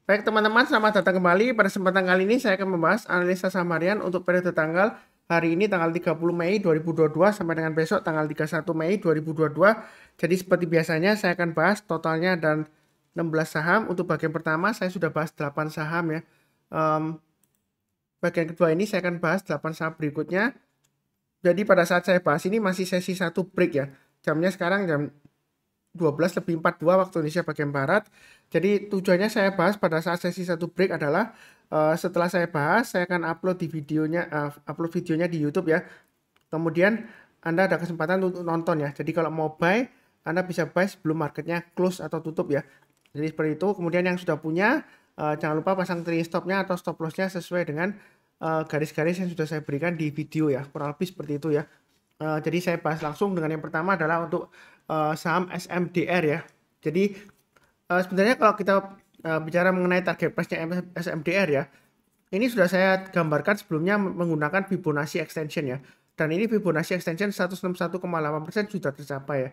Baik teman-teman, selamat datang kembali. Pada kesempatan kali ini saya akan membahas analisa saham harian untuk periode tanggal hari ini tanggal 30 Mei 2022 sampai dengan besok tanggal 31 Mei 2022. Jadi seperti biasanya saya akan bahas totalnya dan 16 saham. Untuk bagian pertama saya sudah bahas 8 saham ya. Bagian kedua ini saya akan bahas 8 saham berikutnya. Jadi pada saat saya bahas ini masih sesi 1 break ya. Jamnya sekarang jam 12:42 waktu Indonesia bagian Barat. Jadi tujuannya saya bahas pada saat sesi 1 break adalah setelah saya bahas, saya akan upload videonya di YouTube ya. Kemudian Anda ada kesempatan untuk nonton ya. Jadi kalau mau buy, Anda bisa buy sebelum marketnya close atau tutup ya. Jadi seperti itu. Kemudian yang sudah punya, jangan lupa pasang trailing stopnya atau stop lossnya sesuai dengan garis-garis yang sudah saya berikan di video ya. Kurang lebih seperti itu ya. Jadi saya bahas langsung dengan yang pertama adalah untuk saham SMDR ya. Jadi sebenarnya kalau kita bicara mengenai target price-nya SMDR ya, ini sudah saya gambarkan sebelumnya menggunakan Fibonacci extension ya. Dan ini Fibonacci extension 161,8% sudah tercapai ya.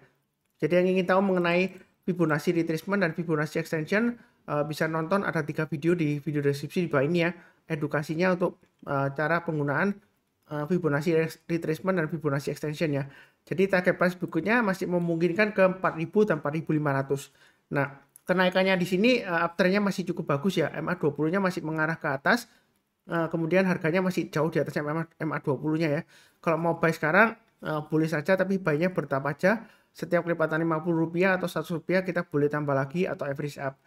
Jadi yang ingin tahu mengenai Fibonacci retracement dan Fibonacci extension bisa nonton, ada 3 video di video deskripsi di bawah ini ya. Edukasinya untuk cara penggunaan Fibonacci retracement dan Fibonacci extension ya. Jadi target price berikutnya masih memungkinkan ke 4.000 dan 4.500. Nah, kenaikannya di sini uptrendnya masih cukup bagus ya. MA20-nya masih mengarah ke atas. Kemudian harganya masih jauh di atas MA20-nya ya. Kalau mau buy sekarang boleh saja, tapi buy-nya bertahap aja. Setiap kelipatan Rp50 atau Rp100 kita boleh tambah lagi atau average up.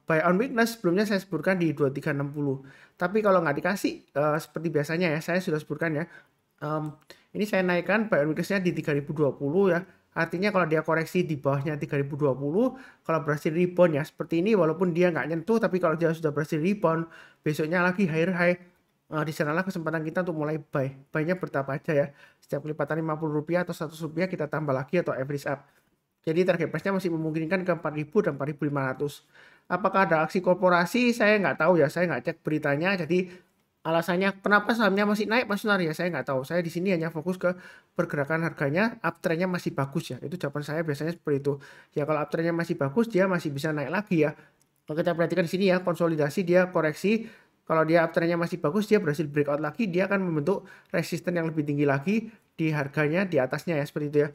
Buy on weakness sebelumnya saya sebutkan di 2360. Tapi kalau nggak dikasih seperti biasanya ya, saya sudah sebutkan ya. Ini saya naikkan buy on weakness-nya di 3020 ya. Artinya kalau dia koreksi di bawahnya 3020, kalau berhasil rebound ya seperti ini, walaupun dia nggak nyentuh, tapi kalau dia sudah berhasil rebound, besoknya lagi higher high, di sanalah kesempatan kita untuk mulai buy. Buy-nya bertahap aja ya. Setiap kelipatan Rp50 atau Rp100 kita tambah lagi atau average up. Jadi target price-nya masih memungkinkan ke 4.000 dan 4.500. Apakah ada aksi korporasi? Saya nggak tahu ya. Saya nggak cek beritanya. Jadi alasannya kenapa sahamnya masih naik, Mas Sunar ya? Saya nggak tahu. Saya di sini hanya fokus ke pergerakan harganya. Uptrend-nya masih bagus ya. Itu jawaban saya biasanya seperti itu. Ya kalau uptrend-nya masih bagus, dia masih bisa naik lagi ya. Kalau kita perhatikan di sini ya, konsolidasi dia koreksi. Kalau dia uptrend-nya masih bagus, dia berhasil breakout lagi, dia akan membentuk resisten yang lebih tinggi lagi di harganya di atasnya ya, seperti itu ya.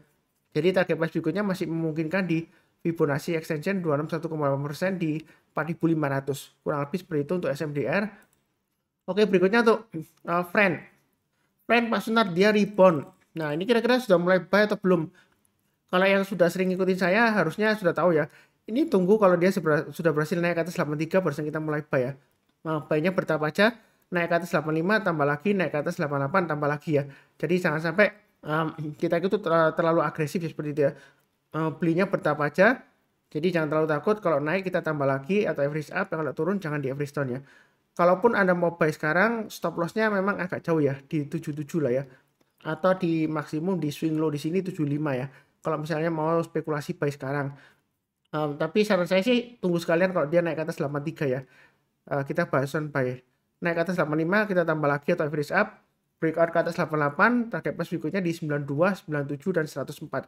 Jadi target price berikutnya masih memungkinkan di Fibonacci extension 261,8% di 4.500. Kurang lebih seperti itu untuk SMDR. Oke, berikutnya untuk Friend. Friend Pak Sunar dia rebound. Nah, ini kira-kira sudah mulai buy atau belum? Kalau yang sudah sering ikutin saya harusnya sudah tahu ya. Ini tunggu kalau dia sudah berhasil naik ke atas 83 baru kita mulai buy ya. Buy-nya bertahap aja, naik ke atas 85 tambah lagi, naik ke atas 88 tambah lagi ya. Jadi jangan sampai kita itu terlalu agresif ya, seperti itu ya. Belinya bertahap aja. Jadi jangan terlalu takut, kalau naik kita tambah lagi atau average up, kalau turun jangan di average down ya. Kalaupun Anda mau buy sekarang, stop loss-nya memang agak jauh ya, di 77 lah ya. Atau di maksimum di swing low di sini 75 ya. Kalau misalnya mau spekulasi buy sekarang. Tapi saran saya sih tunggu sekalian kalau dia naik ke atas 83 ya. Kita bahasan buy. Naik ke atas 85 kita tambah lagi atau average up. Breakout ke atas 88, target price berikutnya di 92, 97, dan 104.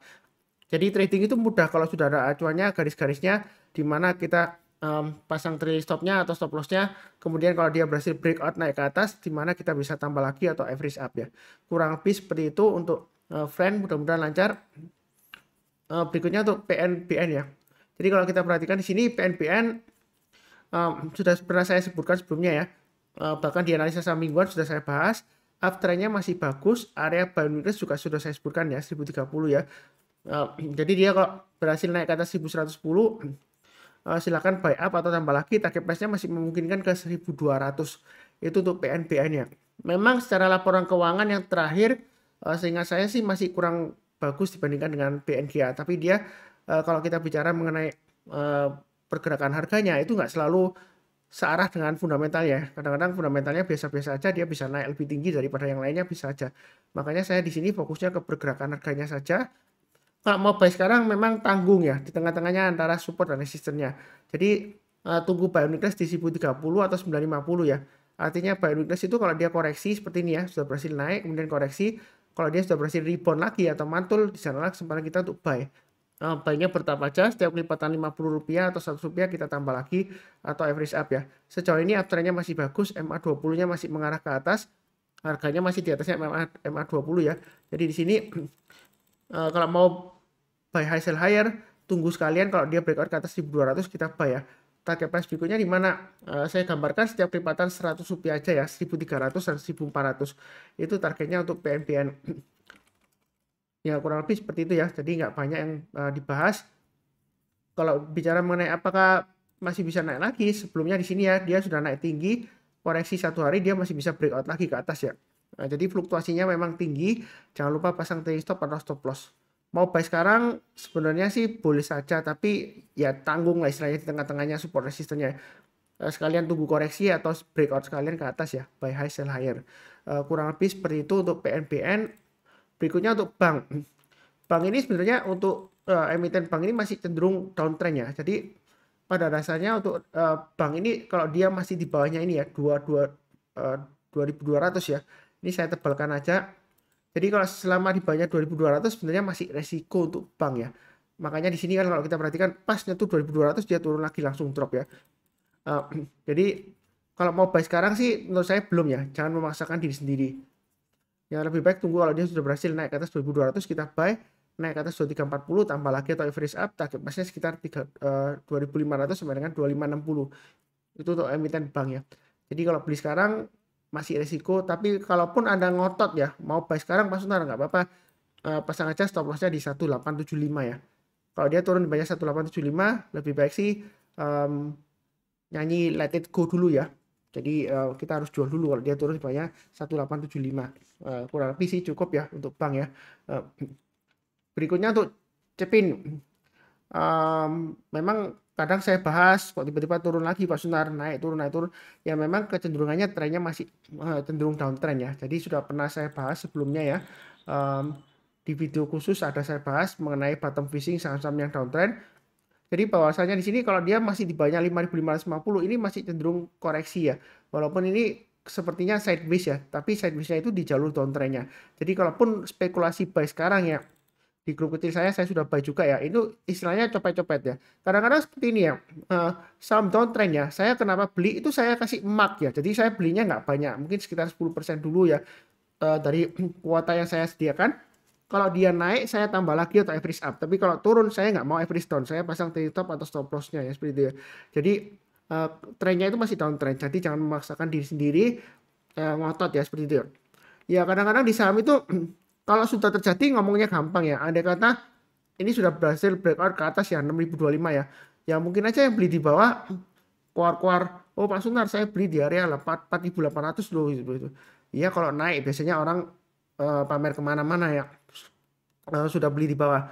Jadi trading itu mudah kalau sudah ada acuannya, garis-garisnya, di mana kita pasang trailing stopnya atau stop lossnya. Kemudian kalau dia berhasil breakout naik ke atas, di mana kita bisa tambah lagi atau average up ya. Kurang lebih seperti itu untuk Friend, mudah-mudahan lancar. Berikutnya untuk PNBN ya. Jadi kalau kita perhatikan di sini PNBN sudah pernah saya sebutkan sebelumnya ya. Bahkan di analisa saham mingguan sudah saya bahas. Uptrendnya masih bagus, area buy weakness juga sudah saya sebutkan ya, 1030 ya. Jadi dia kalau berhasil naik ke atas 1110, silakan buy up atau tambah lagi. Target price-nya masih memungkinkan ke 1200. Itu untuk PNBN ya. Memang secara laporan keuangan yang terakhir, seingat saya sih masih kurang bagus dibandingkan dengan BNGA. Tapi dia kalau kita bicara mengenai pergerakan harganya itu nggak selalu searah dengan fundamental ya. Kadang-kadang fundamentalnya biasa-biasa aja, dia bisa naik lebih tinggi daripada yang lainnya bisa aja. Makanya saya di sini fokusnya ke pergerakan harganya saja. Kalau mau buy sekarang memang tanggung ya, di tengah-tengahnya antara support dan resistennya. Jadi tunggu buy weakness di 1030 atau 950 ya. Artinya buy weakness itu kalau dia koreksi seperti ini ya, sudah berhasil naik, kemudian koreksi. Kalau dia sudah berhasil rebound lagi atau mantul, di sanalah kesempatan kita untuk buy. Baiknya bertahap aja, setiap kelipatan Rp50 atau Rp100 kita tambah lagi atau average up ya. Sejauh ini uptrendnya masih bagus, MA20-nya masih mengarah ke atas, harganya masih di atasnya MA20 ya. Jadi di sini kalau mau buy high sell higher, tunggu sekalian kalau dia breakout ke atas 1.200 kita buy ya. Target price berikutnya di mana? Saya gambarkan setiap kelipatan Rp100 aja ya, 1.300 dan 1.400. Itu targetnya untuk PNBN. Ya kurang lebih seperti itu ya. Jadi nggak banyak yang dibahas. Kalau bicara mengenai apakah masih bisa naik lagi, sebelumnya di sini ya dia sudah naik tinggi, koreksi 1 hari dia masih bisa breakout lagi ke atas ya. Nah, jadi fluktuasinya memang tinggi, jangan lupa pasang trailing stop atau stop loss. Mau buy sekarang sebenarnya sih boleh saja, tapi ya tanggung lah istilahnya di tengah-tengahnya support resistennya. Sekalian tunggu koreksi atau breakout sekalian ke atas ya, buy high sell higher. Kurang lebih seperti itu untuk PNBN. Berikutnya untuk bank. Bank ini sebenarnya untuk emiten bank ini masih cenderung downtrend ya. Jadi pada dasarnya untuk bank ini kalau dia masih di bawahnya ini ya 2.200 ya. Ini saya tebalkan aja. Jadi kalau selama di bawahnya 2.200 sebenarnya masih resiko untuk bank ya. Makanya di sini kan kalau kita perhatikan pasnya tuh 2.200 dia turun lagi langsung drop ya. Jadi kalau mau buy sekarang sih menurut saya belum ya. Jangan memaksakan diri sendiri. Yang lebih baik tunggu kalau dia sudah berhasil naik ke atas 2.200 kita buy, naik ke atas 2.340 tambah lagi atau average up, target price-nya sekitar 2.500 sampai dengan 2.560. Itu untuk emiten bank ya. Jadi kalau beli sekarang masih resiko, tapi kalaupun Anda ngotot ya, mau buy sekarang Pak Sunar nggak apa-apa, pasang aja stop loss-nya di 1875 ya. Kalau dia turun di bawah 1875, lebih baik sih nyanyi let it go dulu ya. Jadi kita harus jual dulu kalau dia turun di bawahnya 1875. Kurang lebih sih cukup ya untuk bank ya. Berikutnya untuk Cepin. Memang kadang saya bahas kok tiba-tiba turun lagi Pak Sunar, naik turun. Ya memang kecenderungannya trennya masih cenderung downtrend ya. Jadi sudah pernah saya bahas sebelumnya ya. Di video khusus ada saya bahas mengenai bottom fishing saham-saham yang downtrend. Jadi bahwasanya di sini kalau dia masih di bawah 5.550 ini masih cenderung koreksi ya. Walaupun ini sepertinya sideways ya, tapi sideways-nya itu di jalur downtrend-nya. Jadi kalaupun spekulasi buy sekarang ya, di grup kecil saya sudah buy juga ya. Itu istilahnya copet-copet ya. Kadang-kadang seperti ini ya, saham downtrend ya. Saya kenapa beli itu saya kasih mark ya. Jadi saya belinya nggak banyak, mungkin sekitar 10% dulu ya dari kuota yang saya sediakan. Kalau dia naik saya tambah lagi atau average up. Tapi kalau turun saya nggak mau average down. Saya pasang trailing top atau stop loss-nya ya seperti itu ya. Jadi trennya itu masih downtrend. Jadi jangan memaksakan diri sendiri ngotot ya seperti itu ya. Ya kadang-kadang di saham itu kalau sudah terjadi ngomongnya gampang ya. Andai kata ini sudah berhasil breakout ke atas ya 6025 ya. Ya mungkin aja yang beli di bawah keluar-keluar. Oh Pak Sunar saya beli di area 4.800 loh gitu. Iya kalau naik biasanya orang pamer kemana-mana ya. Sudah beli di bawah.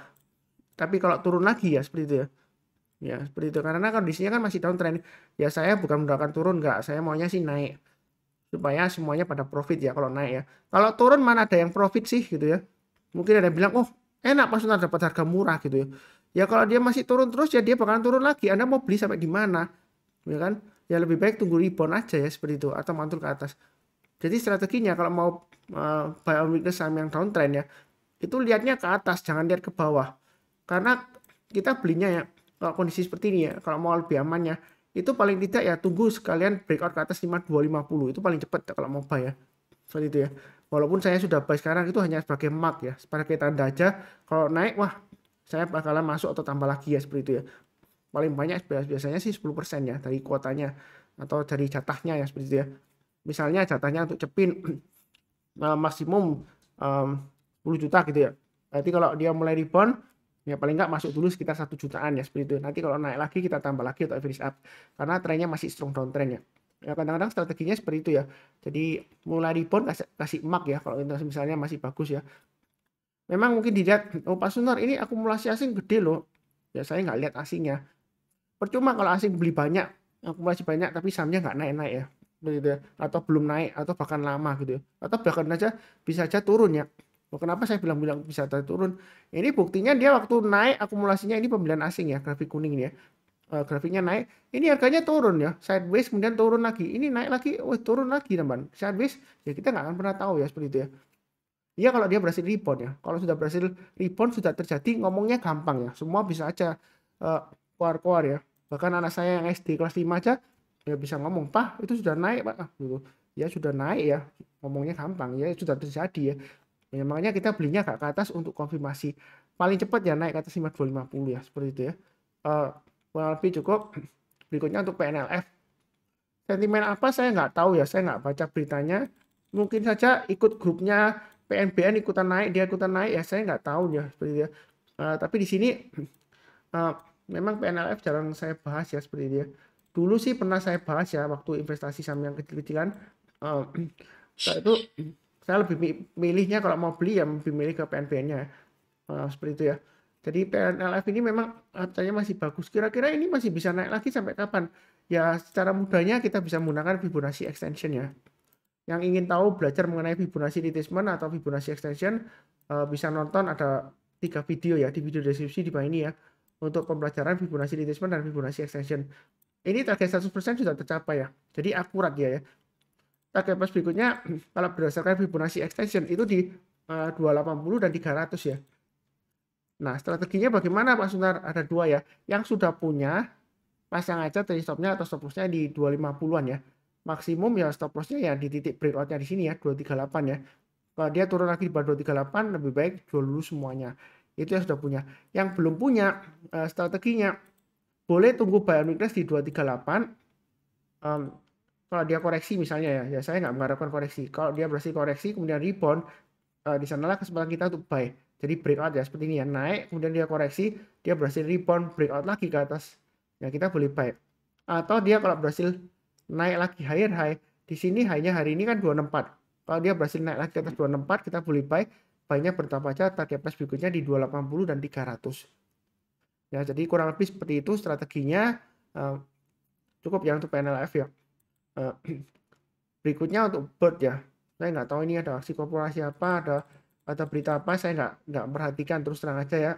Tapi kalau turun lagi ya seperti itu ya. Ya seperti itu karena kondisinya kan masih downtrend. Ya saya bukan mendoakan turun nggak. Saya maunya sih naik supaya semuanya pada profit ya kalau naik ya. Kalau turun mana ada yang profit sih gitu ya. Mungkin ada yang bilang oh enak Pak Sunar dapat harga murah gitu ya. Ya kalau dia masih turun terus ya dia bakalan turun lagi. Anda mau beli sampai di mana? Ya kan? Ya lebih baik tunggu rebound aja ya seperti itu atau mantul ke atas. Jadi strateginya kalau mau buy on weakness saham yang downtrend ya, itu lihatnya ke atas, jangan lihat ke bawah. Karena kita belinya ya, kalau kondisi seperti ini ya, kalau mau lebih amannya, itu paling tidak ya tunggu sekalian breakout ke atas 5250, itu paling cepat kalau mau buy ya. Seperti itu ya. Walaupun saya sudah buy sekarang itu hanya sebagai mark ya, sebagai tanda aja. Kalau naik, wah saya bakalan masuk atau tambah lagi ya seperti itu ya. Paling banyak biasanya sih 10% ya dari kuotanya atau dari jatahnya ya seperti itu ya. Misalnya jatahnya untuk Cepin maksimum 10 juta gitu ya. Berarti kalau dia mulai rebound ya paling nggak masuk dulu sekitar 1 jutaan ya seperti itu. Nanti kalau naik lagi kita tambah lagi atau average up karena trennya masih strong downtrend ya. Ya kadang-kadang strateginya seperti itu ya. Jadi mulai rebound kasih mark ya kalau misalnya masih bagus ya. Memang mungkin dilihat oh Pak Sunar ini akumulasi asing gede loh. Ya saya nggak lihat asingnya. Percuma kalau asing beli banyak, akumulasi banyak tapi sahamnya nggak naik-naik ya. Begitu ya. Atau belum naik atau bahkan lama gitu ya. Atau bahkan aja bisa aja turun ya. Oh, kenapa saya bilang bisa turun? Ini buktinya dia waktu naik akumulasinya ini pembelian asing ya, grafik kuning ini ya. Grafiknya naik, ini harganya turun ya, sideways kemudian turun lagi, ini naik lagi, turun lagi teman, sideways ya kita nggak akan pernah tahu ya seperti itu ya. Iya kalau dia berhasil rebound ya. Kalau sudah berhasil rebound sudah terjadi ngomongnya gampang ya. Semua bisa aja keluar-keluar ya. Bahkan anak saya yang SD kelas 5 aja ya bisa ngomong, "Pak, itu sudah naik, Pak." Gitu. Ya sudah naik ya. Ngomongnya gampang ya sudah terjadi ya. Ya makanya kita belinya agak ke atas untuk konfirmasi. Paling cepat ya naik ke atas 5250 ya, seperti itu ya. Kurang lebih cukup. Berikutnya untuk PNLF. Sentimen apa saya nggak tahu ya, saya nggak baca beritanya. Mungkin saja ikut grupnya PNBN ikutan naik, dia ikutan naik ya, saya nggak tahu ya seperti itu ya. Tapi di sini memang PNLF jarang saya bahas ya seperti itu ya. Dulu sih pernah saya bahas ya waktu investasi saham yang kecil-kecilan. Setelah itu saya lebih milihnya kalau mau beli ya lebih milih ke PNBN-nya seperti itu ya. Jadi PNLF ini memang katanya masih bagus. Kira-kira ini masih bisa naik lagi sampai kapan? Ya secara mudahnya kita bisa menggunakan Fibonacci extension ya. Yang ingin tahu belajar mengenai Fibonacci retracement atau Fibonacci extension bisa nonton ada 3 video ya di video deskripsi di bawah ini ya untuk pembelajaran Fibonacci retracement dan Fibonacci extension. Ini target 100% sudah tercapai ya. Jadi akurat dia ya. Target plus berikutnya kalau berdasarkan Fibonacci extension itu di 280 dan 300 ya. Nah, strateginya bagaimana Pak Sunar? Ada dua ya. Yang sudah punya, pasang aja trade stopnya atau stop lossnya di 250-an ya. Maksimum ya stop lossnya ya di titik breakoutnya di sini ya, 238 ya. Kalau dia turun lagi di bawah 238, lebih baik jual dulu semuanya. Itu yang sudah punya. Yang belum punya strateginya, boleh tunggu buy on weakness di 238. Kalau dia koreksi misalnya ya saya nggak mengharapkan koreksi. Kalau dia berhasil koreksi, kemudian rebound, di sanalah kesempatan kita untuk buy. Jadi breakout ya seperti ini ya, naik kemudian dia koreksi, dia berhasil rebound breakout lagi ke atas. Ya kita boleh buy. Atau dia kalau berhasil naik lagi higher high, di sini high-nya hari ini kan 264. Kalau dia berhasil naik lagi ke atas 264, kita boleh buy. Buy-nya bertambah aja target price berikutnya di 280 dan 300. Ya, jadi kurang lebih seperti itu strateginya. Cukup ya untuk PNLF ya. Berikutnya untuk bird ya. Saya nggak tahu ini ada aksi korporasi apa, ada berita apa, saya nggak perhatikan terus terang aja ya.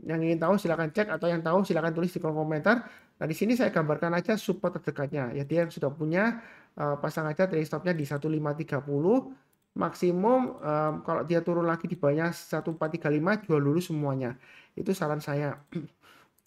Yang ingin tahu silakan cek atau yang tahu silakan tulis di kolom komentar. Nah di sini saya gambarkan aja support terdekatnya. Ya dia yang sudah punya pasang aja trade stopnya di 1530. Maksimum kalau dia turun lagi di bawahnya 1435 jual dulu semuanya. Itu saran saya.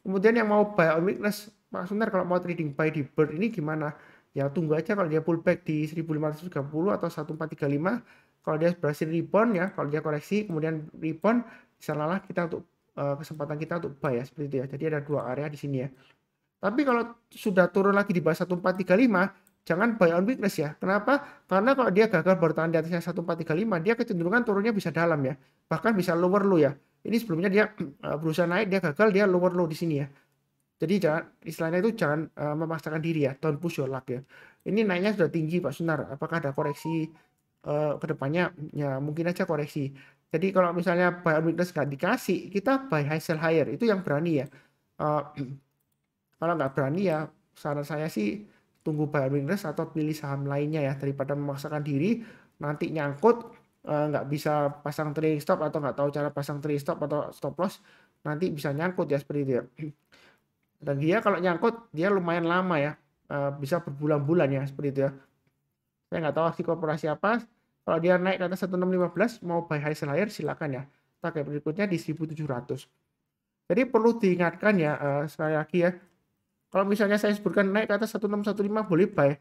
Kemudian yang mau buy on weakness, Pak Sunar kalau mau trading buy di bird ini gimana? Ya tunggu aja kalau dia pullback di 1530 atau 1435. Kalau dia berhasil rebound ya, kalau dia koreksi kemudian rebound, disanalah kita untuk kesempatan kita untuk buy ya seperti itu ya. Jadi ada dua area di sini ya. Tapi kalau sudah turun lagi di bawah 1435, jangan buy on weakness ya. Kenapa? Karena kalau dia gagal bertahan di atasnya 1435, dia kecenderungan turunnya bisa dalam ya. Bahkan bisa lower low ya. Ini sebelumnya dia berusaha naik, dia gagal, dia lower low di sini ya. Jadi jangan istilahnya itu jangan memaksakan diri ya, don't push your luck ya. Ini naiknya sudah tinggi Pak Sunar. Apakah ada koreksi ke depannya? Ya mungkin aja koreksi. Jadi kalau misalnya buy on weakness nggak dikasih, kita buy high sell higher itu yang berani ya. Kalau nggak berani ya saran saya sih tunggu buy on weakness atau pilih saham lainnya ya daripada memaksakan diri nanti nyangkut nggak bisa pasang trailing stop atau nggak tahu cara pasang trailing stop atau stop loss nanti bisa nyangkut ya seperti itu ya. Dan dia kalau nyangkut dia lumayan lama ya, bisa berbulan-bulan ya seperti itu ya. Saya nggak tahu aksi korporasi apa. Kalau dia naik ke atas 1615 mau buy high sell higher silakan ya. Target berikutnya di 1700. Jadi perlu diingatkan ya sekali lagi ya. Kalau misalnya saya sebutkan naik ke atas 1615 boleh buy.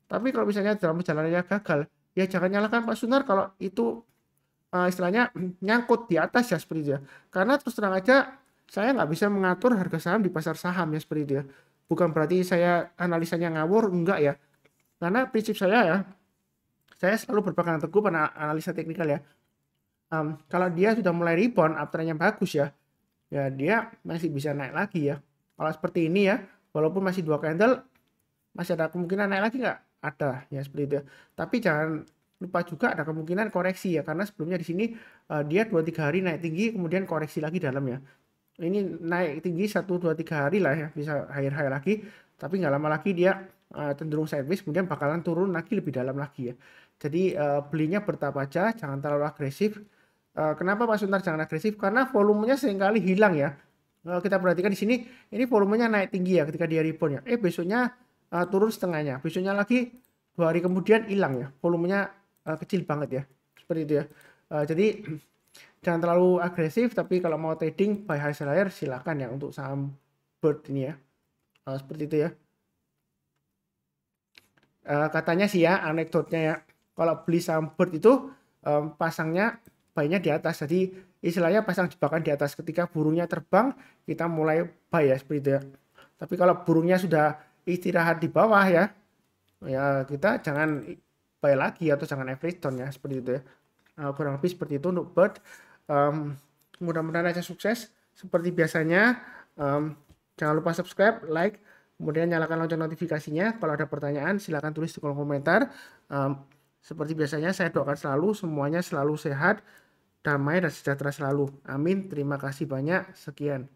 Tapi kalau misalnya dalam perjalanannya gagal, ya jangan nyalakan Pak Sunar kalau itu istilahnya nyangkut di atas ya seperti itu ya. Karena terus terang aja saya nggak bisa mengatur harga saham di pasar saham ya seperti itu ya. Bukan berarti saya analisanya ngawur, enggak ya. Karena prinsip saya ya, saya selalu berpegang teguh pada analisa teknikal ya. Kalau dia sudah mulai rebound, uptrendnya bagus ya, ya dia masih bisa naik lagi ya. Kalau seperti ini ya, walaupun masih dua candle, masih ada kemungkinan naik lagi nggak? Ada ya seperti itu. Tapi jangan lupa juga ada kemungkinan koreksi ya, karena sebelumnya di sini dia 2-3 hari naik tinggi, kemudian koreksi lagi dalam ya. Ini naik tinggi 1-2-3 hari lah ya, bisa higher lagi, tapi nggak lama lagi dia cenderung sideways, kemudian bakalan turun lagi lebih dalam lagi ya. Jadi belinya bertahap aja, jangan terlalu agresif. Kenapa Pak Suntar jangan agresif? Karena volumenya seringkali hilang ya. Kita perhatikan di sini, ini volumenya naik tinggi ya ketika dia rebound ya. Besoknya turun setengahnya, besoknya lagi 2 hari kemudian hilang ya, volumenya kecil banget ya, seperti itu ya. Jadi jangan terlalu agresif, tapi kalau mau trading buy high sell higher silakan ya untuk saham bird ini ya. Seperti itu ya. Katanya sih ya, anekdotnya ya, kalau beli saham bird itu pasangnya buy-nya di atas. Jadi istilahnya pasang jebakan di atas. Ketika burungnya terbang, kita mulai buy ya, seperti itu ya. Tapi kalau burungnya sudah istirahat di bawah ya, ya kita jangan buy lagi atau jangan average down ya, seperti itu ya. Kurang lebih seperti itu untuk bird. Mudah-mudahan aja sukses seperti biasanya. Jangan lupa subscribe, like, kemudian nyalakan lonceng notifikasinya. Kalau ada pertanyaan silahkan tulis di kolom komentar. Seperti biasanya saya doakan selalu semuanya selalu sehat, damai dan sejahtera selalu. Amin. Terima kasih banyak. Sekian.